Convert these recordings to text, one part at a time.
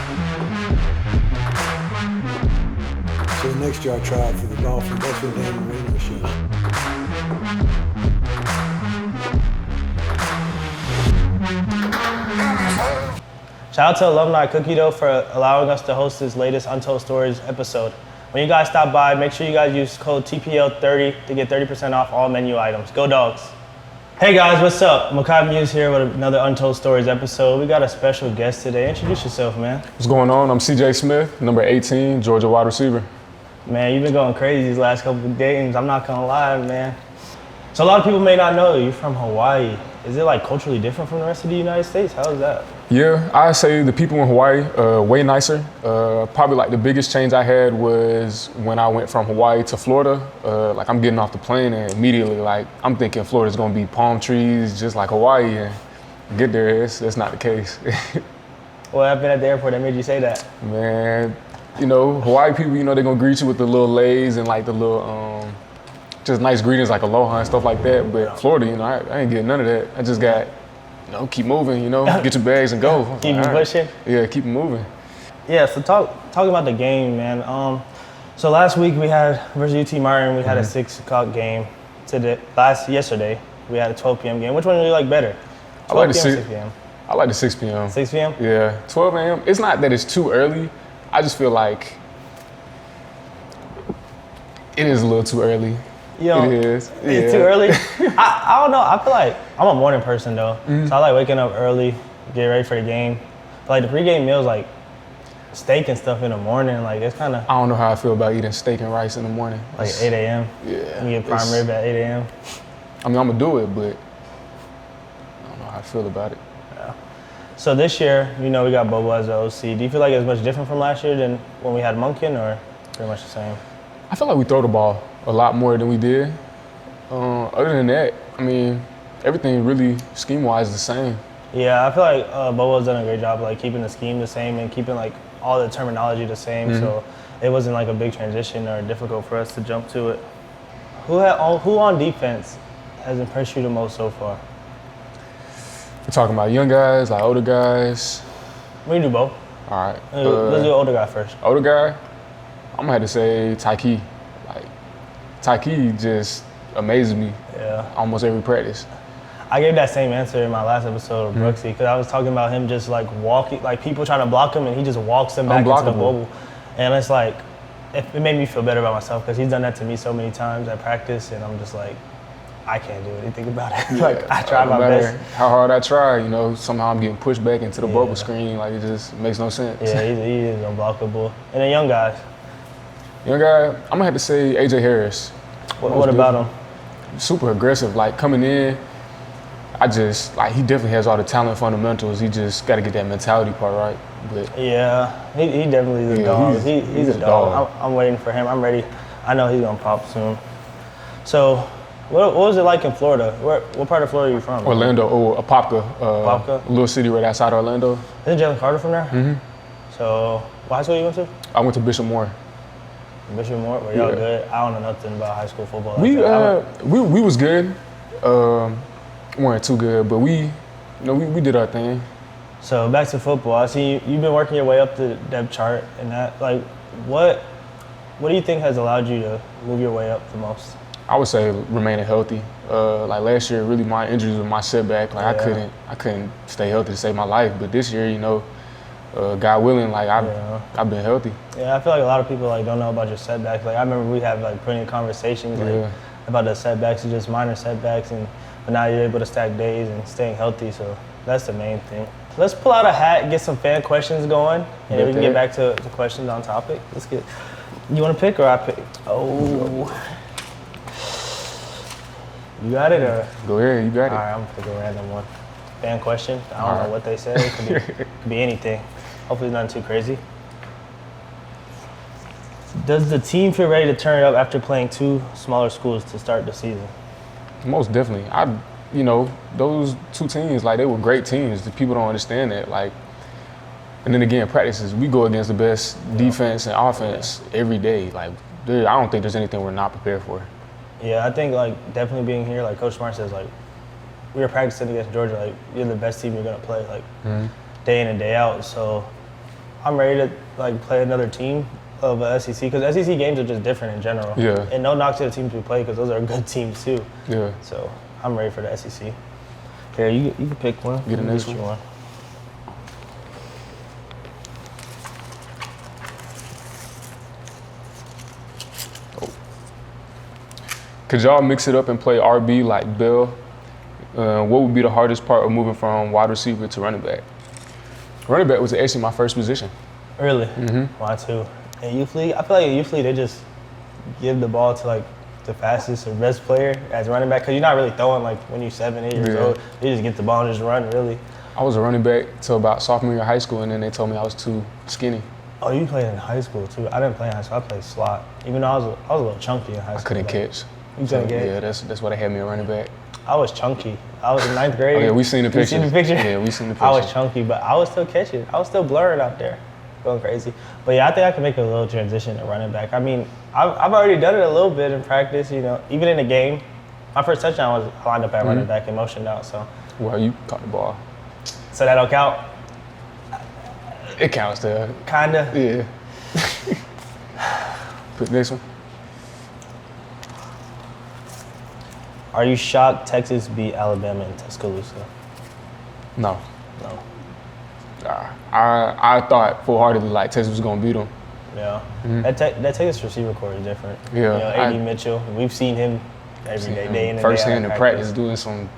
So next year I tried for the Dolphins. That's when Dan Marino was shooting. Shout out to Alumni Cookie Dough for allowing us to host this latest Untold Stories episode. When you guys stop by, make sure you guys use code TPL30 to get 30% off all menu items. Go Dogs. Hey guys, what's up? Makai Muse here with another Untold Stories episode. We got a special guest today. Introduce yourself, man. What's going on? I'm CJ Smith, number 18, Georgia wide receiver. Man, you've been going crazy these last couple of games. I'm not gonna lie, man. So a lot of people may not know you're from Hawaii. Is it like culturally different from the rest of the United States? How is that? Yeah, I say the people in Hawaii way nicer. Probably like the biggest change I had was when I went from Hawaii to Florida. Like I'm getting off the plane and immediately like I'm thinking Florida's gonna be palm trees just like Hawaii, and get there, that's not the case. What happened at the airport that made you say that? Man, you know, Hawaii people, you know, they're gonna greet you with the little leis and like the little just nice greetings like aloha and stuff like that. But Florida, you know, I ain't getting none of that. I just got, you know, keep moving, you know, get your bags and go. Keep Like, pushing? Yeah, keep it moving. Yeah, so talk about the game, man. So last week we had versus UT Martin, we had a 6 o'clock game. Yesterday we had a 12 p.m. game. Which one do you like better? 12 I like the p.m. 6 6 p.m. I like the 6 p.m. 6 p.m. Yeah, 12 a.m. It's not that it's too early. I just feel like it is a little too early. You know, It is. It's too early. I don't know. I feel like I'm a morning person though, so I like waking up early, get ready for the game. But like the pregame meals, like steak and stuff in the morning, like it's kind of I don't know how I feel about eating steak and rice in the morning. like 8 a.m. Yeah. You get prime rib at 8 a.m. I mean, I'm gonna do it, but I don't know how I feel about it. So this year, you know, we got Bobo as the OC. Do you feel like it's much different from last year than when we had Monken, or pretty much the same? I feel like we throw the ball a lot more than we did. Other than that, I mean, everything really scheme-wise is the same. Yeah, I feel like Bobo's done a great job like keeping the scheme the same and keeping like all the terminology the same. So it wasn't like a big transition or difficult for us to jump to it. Who on defense has impressed you the most so far? We're talking about young guys, like older guys. We can do both. All right. Let's do the older guy first. Older guy, I'm gonna have to say Tyke. Like, Tyke just amazes me Yeah. almost every practice. I gave that same answer in my last episode of Brooksy because I was talking about him just like walking, like people trying to block him and he just walks them back into the Unblockable. bubble. And it's like, it made me feel better about myself because he's done that to me so many times at practice and I'm just like, I can't do anything about it. Like I try No my matter best. how hard I try, you know, somehow I'm getting pushed back into the Yeah. bubble screen. Like, it just makes no sense. Yeah, he is unblockable. And then young guys, Young guy, I'm gonna have to say AJ Harris. what about him? Super aggressive, like coming in. He definitely has all the talent fundamentals. He just got to get that mentality part right. But Yeah, he definitely is a Yeah, dog. he's He's a a dog. dog. I'm waiting for him. I'm ready. I know he's gonna pop soon. So, what was it like in Florida? What part of Florida are you from? Orlando, Apopka, Apopka? a little city right outside Orlando. Isn't Jalen Carter from there? Mm-hmm. So, what high school you went to? I went to Bishop Moore. Bishop Moore. Were y'all Yeah. good? I don't know nothing about high school football. We like that. we was good. Weren't too good, but we did our thing. So back to football. I see you've been working your way up the depth chart, and that like, what do you think has allowed you to move your way up the most? I would say remaining healthy. Like last year, really my injuries were my setback. Like Yeah. I couldn't stay healthy to save my life. But this year, you know, God willing, like I've been healthy. Yeah, I feel like a lot of people like don't know about your setbacks. Like I remember we have like plenty of conversations like Yeah. about the setbacks and just minor setbacks, but now you're able to stack days and staying healthy. So that's the main thing. Let's pull out a hat and get some fan questions going, and then we can get back to the questions on topic. Let's get. You want to pick or I pick? Oh, you got it or? Go ahead, you got All it. right, I'm gonna pick a random one. Fan question. I don't All know right. what they said. It could be anything. Hopefully, nothing too crazy. Does the team feel ready to turn it up after playing 2 smaller schools to start the season? Most definitely. You know, those 2 teams, like they were great teams. The people don't understand that. Like, and then again, practices, we go against the best defense and offense every day. Like, I don't think there's anything we're not prepared for. Yeah, I think like definitely being here, like Coach Smart says, like we were practicing against Georgia. Like you're the best team you're gonna play, like day in and day out. So I'm ready to like play another team of SEC because SEC games are just different in general. Yeah. And no knock to the teams we play because those are good teams too. Yeah. So I'm ready for the SEC. Here, you can pick one. Get the next one. Could y'all mix it up and play RB like Bell? What would be the hardest part of moving from wide receiver to running back? Running back was actually my first position. Really? Mm-hmm. Mine too. In youth league, I feel like in youth league they just give the ball to like the fastest or best player as running back because you're not really throwing like when you're 7, 8 years old. You just get the ball and just run really. I was a running back till about sophomore year of high school, and then they told me I was too skinny. Oh, you played in high school too? I didn't play in high school. I played slot. Even though I was a little chunky in high school. I couldn't catch. You couldn't catch? Yeah, that's why they had me a running back. I was chunky. I was in 9th grade. Oh, yeah, we seen the picture. You seen the picture? Yeah, we seen the picture. I was chunky, but I was still catching. I was still blurring out there, going crazy. But yeah, I think I can make a little transition to running back. I mean, I've already done it a little bit in practice, you know, even in the game. My first touchdown was lined up at running back and motioned out, so. Well, you caught the ball. So that don't count? It counts there. Kinda? Yeah. Put this one. Are you shocked Texas beat Alabama in Tuscaloosa? No. No. I thought full-heartedly like Texas was gonna beat them. Yeah. That Texas receiver corps is different. Yeah. You know, A.D. Mitchell, we've seen him every day in and day out. Firsthand in practice doing some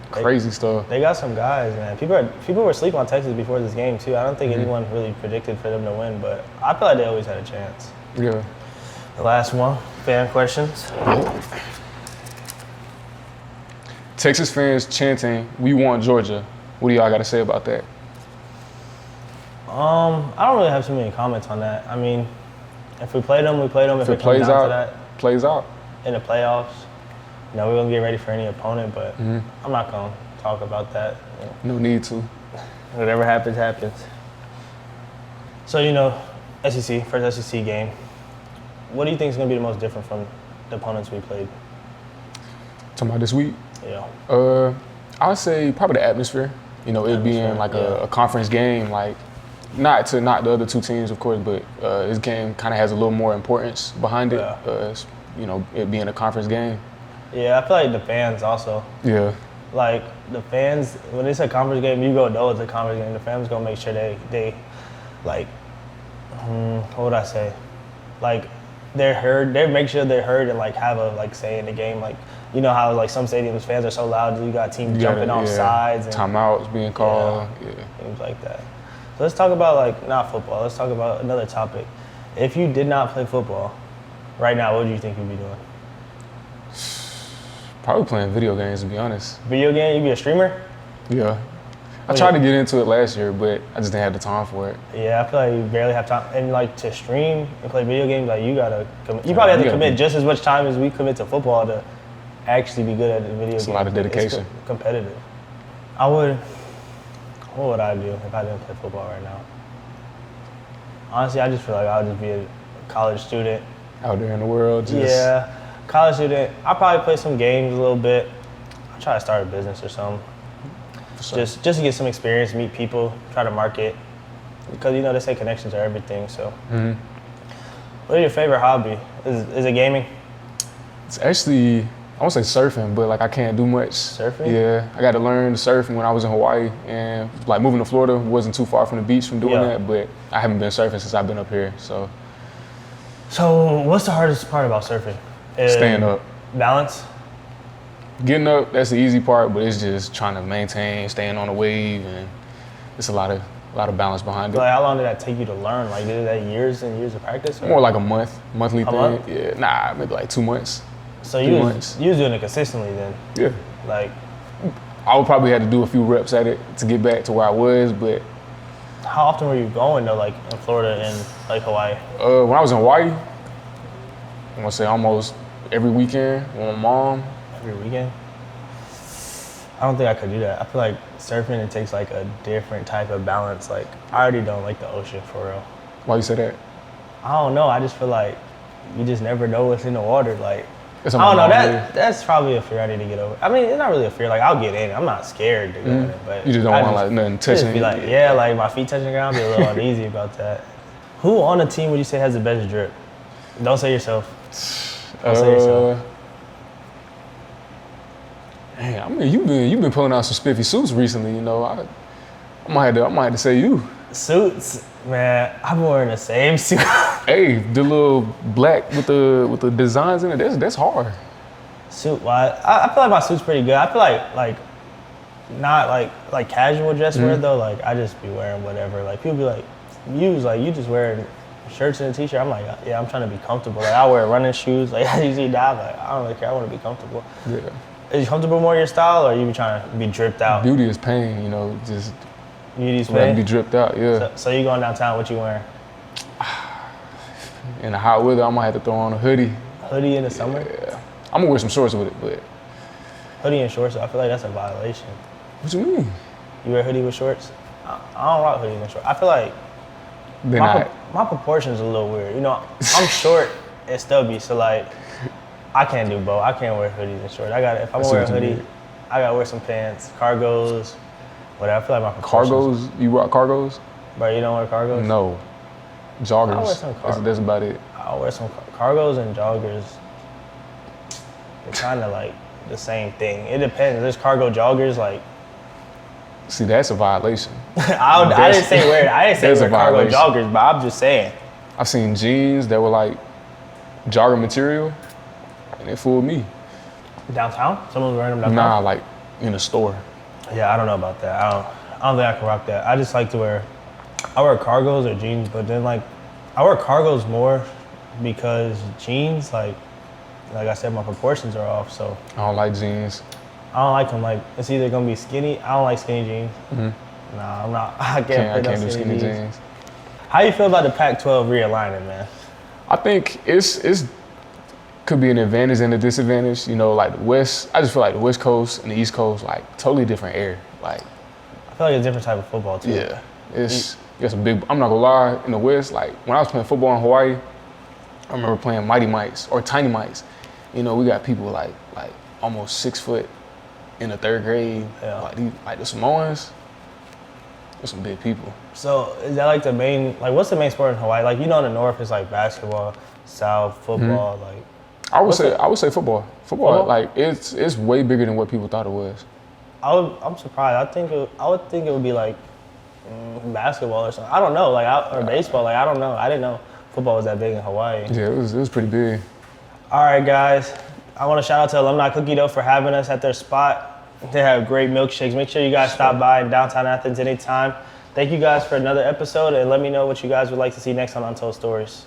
crazy stuff. They got some guys, man. People were sleeping on Texas before this game too. I don't think anyone really predicted for them to win, but I feel like they always had a chance. Yeah. The last one, fan questions. Texas fans chanting, "We want Georgia." What do y'all got to say about that? I don't really have too many comments on that. I mean, if we play them, we play them. If comes it plays down out, to that, plays out. in the playoffs, you know, we're gonna get ready for any opponent, but I'm not gonna talk about that. You know. No need to. Whatever happens, happens. So, you know, SEC, first SEC game. What do you think is going to be the most different from the opponents we played? Talking about this week? Yeah. I would say probably the atmosphere. You know, it being like a conference game, like not the other two teams, of course, but this game kind of has a little more importance behind it. You know, it being a conference game. Yeah, I feel like the fans also. Yeah. Like the fans, when it's a conference game, you go know it's a conference game. The fans gonna make sure they like, what would I say? Like they're heard. They make sure they're heard and like have a like say in the game. Like you know how like some stadiums fans are so loud. You got teams jumping off sides and timeouts being called. Yeah. Things like that. So let's talk about like not football. Let's talk about another topic. If you did not play football right now, what do you think you'd be doing? Probably playing video games, to be honest. Video game? You be a streamer? Yeah. I tried to get into it last year, but I just didn't have the time for it. Yeah, I feel like you barely have time. And like to stream and play video games, like you gotta commit. You probably have to commit just as much time as we commit to football to actually be good at the video games. It's a lot of dedication. It's competitive. What would I do if I didn't play football right now? Honestly, I just feel like I would just be a college student. Out there in the world, Yeah, college student. I'll probably play some games a little bit. I'll try to start a business or something. Sure. Just to get some experience, meet people, try to market. Because, you know, they say connections are everything, so. What is your favorite hobby? Is it gaming? It's actually, I won't say surfing, but like I can't do much. Surfing? Yeah, I got to learn to surf when I was in Hawaii, and like moving to Florida wasn't too far from the beach from doing that, but I haven't been surfing since I've been up here, so. So what's the hardest part about surfing? Staying up. Balance? Getting up, that's the easy part, but it's just trying to maintain, staying on the wave, and it's a lot of balance behind it. Like how long did that take you to learn? Like did that years and years of practice? Or? More like a monthly thing. Month? Yeah, nah, maybe like 2 months. So you was doing it consistently then? Yeah. Like I would probably have to do a few reps at it to get back to where I was, but. How often were you going though, like in Florida and like Hawaii? When I was in Hawaii, I'm gonna say almost every weekend with my mom. Every weekend? I don't think I could do that. I feel like surfing, it takes like a different type of balance. Like I already don't like the ocean for real. Why you say that? I don't know. I just feel like you just never know what's in the water. Like It's I on don't know. my mind. That's probably a fear I need to get over. I mean, it's not really a fear. Like, I'll get in. I'm not scared to go in it, but You just don't I want like nothing just touching. be like, yeah, like my feet touching the ground. Be a little uneasy about that. Who on the team would you say has the best drip? Don't say yourself. Don't say yourself. Man, I mean, you've been pulling out some spiffy suits recently. You know, I might have to say you. Suits, man. I've been wearing the same suit. Hey, the little black with the designs in it. That's hard. Suit wise, I feel like my suit's pretty good. I feel like not like casual dress wear though. Like I just be wearing whatever. Like people be like, you just wearing shirts and a t-shirt. I'm like, yeah, I'm trying to be comfortable. Like I wear running shoes. Like I usually die. Like I don't really care. I want to be comfortable. Yeah. Is you comfortable more in your style, or are you be trying to be dripped out? Beauty is pain. You know, just Beauty's let it pain. be dripped out. Yeah. So you going downtown? What you wearing? In the hot weather, I might have to throw on a hoodie. Hoodie in the summer? Yeah. I'm gonna wear some shorts with it, but Hoodie and shorts. I feel like that's a violation. what you mean? You wear hoodie with shorts? I don't rock hoodie with shorts. I feel like Then my proportions are a little weird. You know, I'm short and stubby, so like I can't do both. I can't wear hoodies and shorts. If I'm gonna see wear a what you hoodie, mean. I gotta wear some pants, cargos, whatever. I feel like my proportions. Cargos, you rock cargos? Bro, you don't wear cargos? No. Joggers. I wear some cargos. That's about it. I'll wear some cargos and joggers. They're kind of like the same thing. It depends. There's cargo joggers like. See, that's a violation. I didn't say wear. I didn't say That's a wear cargo violation. joggers, but I'm just saying. I've seen jeans that were like jogger material, and it fooled me. Downtown? Someone's wearing them downtown? Nah, like in a store. Yeah, I don't know about that. I don't think I can rock that. I just like to wear. I wear cargos or jeans, but then like I wear cargos more because jeans like I said, my proportions are off. So I don't like jeans. I don't like them. Like it's either gonna be skinny. I don't like skinny jeans. Nah, I'm not. I I can't can't fit do skinny jeans. How you feel about the Pac-12 realignment, man? I think it's could be an advantage and a disadvantage. You know, like the West. I just feel like the West Coast and the East Coast, like totally different air. Like I feel like it's a different type of football too. yeah, it's some big. I'm not gonna lie. In the West, like when I was playing football in Hawaii, I remember playing Mighty Mites or Tiny Mites. You know, we got people like almost 6 foot in the third grade. Yeah. Like the Samoans. There's some big people. So is that like the main? Like, what's the main sport in Hawaii? Like, you know, in the north it's like basketball, south football. Like, I would say football. Football? Like it's way bigger than what people thought it was. I'm surprised. I would think it would be like basketball or something. I don't know. Like, or baseball. Like, I don't know. I didn't know football was that big in Hawaii. Yeah, it was pretty big. All right, guys. I want to shout out to Alumni Cookie Dough for having us at their spot. They have great milkshakes. Make sure you guys stop by in downtown Athens anytime. Thank you guys for another episode, and let me know what you guys would like to see next on Untold Stories.